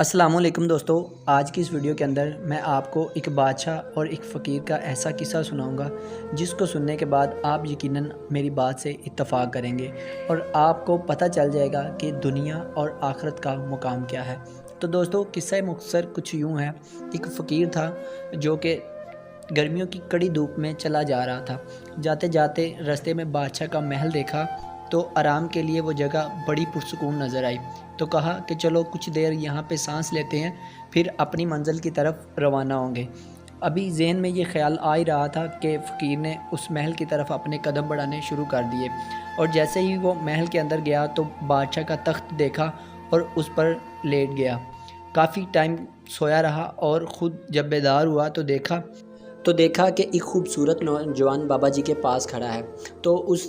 السلام علیکم دوستو، آج کی اس ویڈیو کے اندر میں آپ کو ایک بادشاہ اور ایک فقیر کا ایسا قصہ سناؤں گا جس کو سننے کے بعد آپ یقیناً میری بات سے اتفاق کریں گے اور آپ کو پتہ چل جائے گا کہ دنیا اور آخرت کا مقام کیا ہے۔ تو دوستو، قصہ مختصر کچھ یوں ہے۔ ایک فقیر تھا جو کہ گرمیوں کی کڑی دھوپ میں چلا جا رہا تھا۔ جاتے جاتے رستے میں بادشاہ کا محل دیکھا تو آرام کے لیے وہ جگہ بڑی پرسکون نظر آئی، تو کہا کہ چلو کچھ دیر یہاں پہ سانس لیتے ہیں، پھر اپنی منزل کی طرف روانہ ہوں گے۔ ابھی ذہن میں یہ خیال آ ہی رہا تھا کہ فقیر نے اس محل کی طرف اپنے قدم بڑھانے شروع کر دیے، اور جیسے ہی وہ محل کے اندر گیا تو بادشاہ کا تخت دیکھا اور اس پر لیٹ گیا۔ کافی ٹائم سویا رہا اور خود جب بیدار ہوا تو دیکھا کہ ایک خوبصورت نوجوان بابا جی کے پاس کھڑا ہے۔ تو اس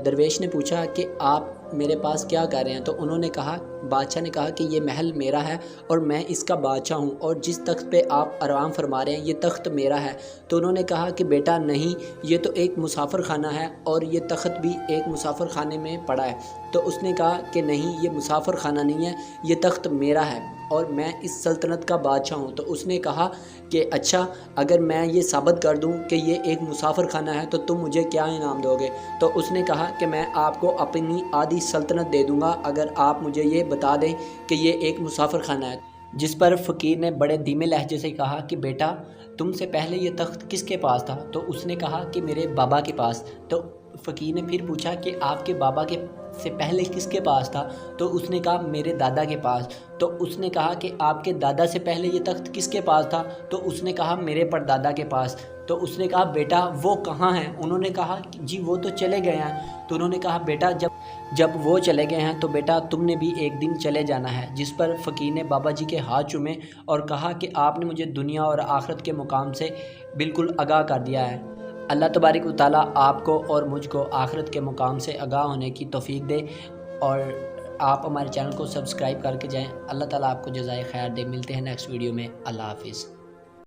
درویش نے پوچھا کہ آپ میرے پاس کیا کر رہے ہیں؟ تو انہوں نے کہا، بادشاہ نے کہا کہ یہ محل میرا ہے اور میں اس کا بادشاہ ہوں، اور جس تخت پہ آپ آرام فرما رہے ہیں یہ تخت میرا ہے۔ تو انہوں نے کہا کہ بیٹا نہیں، یہ تو ایک مسافر خانہ ہے اور یہ تخت بھی ایک مسافر خانے میں پڑا ہے۔ تو اس نے کہا کہ نہیں، یہ مسافر خانہ نہیں ہے، یہ تخت میرا ہے اور میں اس سلطنت کا بادشاہ ہوں۔ تو اس نے کہا کہ اچھا، اگر میں یہ ثابت کر دوں کہ یہ ایک مسافر خانہ ہے تو تم مجھے کیا انعام دو گے؟ تو اس نے کہا کہ میں آپ کو اپنی آدھی سلطنت دے دوں گا اگر آپ مجھے یہ بتا دیں کہ یہ ایک مسافر خانہ ہے۔ جس پر فقیر نے بڑے دھیمے لہجے سے کہا کہ بیٹا، تم سے پہلے یہ تخت کس کے پاس تھا؟ تو اس نے کہا کہ میرے بابا کے پاس۔ تو فقیر نے پھر پوچھا کہ آپ کے بابا کے سے پہلے کس کے پاس تھا؟ تو اس نے کہا میرے دادا کے پاس۔ تو اس نے کہا کہ آپ کے دادا سے پہلے یہ تخت کس کے پاس تھا؟ تو اس نے کہا میرے پردادا کے پاس۔ تو اس نے کہا بیٹا وہ کہاں ہیں؟ انہوں نے کہا جی وہ تو چلے گئے ہیں۔ تو انہوں نے کہا بیٹا جب وہ چلے گئے ہیں تو بیٹا تم نے بھی ایک دن چلے جانا ہے۔ جس پر فقیر نے بابا جی کے ہاتھ چومے اور کہا کہ آپ نے مجھے دنیا اور آخرت کے مقام سے بالکل آگاہ کر دیا ہے۔ اللہ تبارک و تعالیٰ آپ کو اور مجھ کو آخرت کے مقام سے آگاہ ہونے کی توفیق دے، اور آپ ہمارے چینل کو سبسکرائب کر کے جائیں۔ اللہ تعالیٰ آپ کو جزائے خیر دے۔ ملتے ہیں نیکسٹ ویڈیو میں۔ اللہ حافظ۔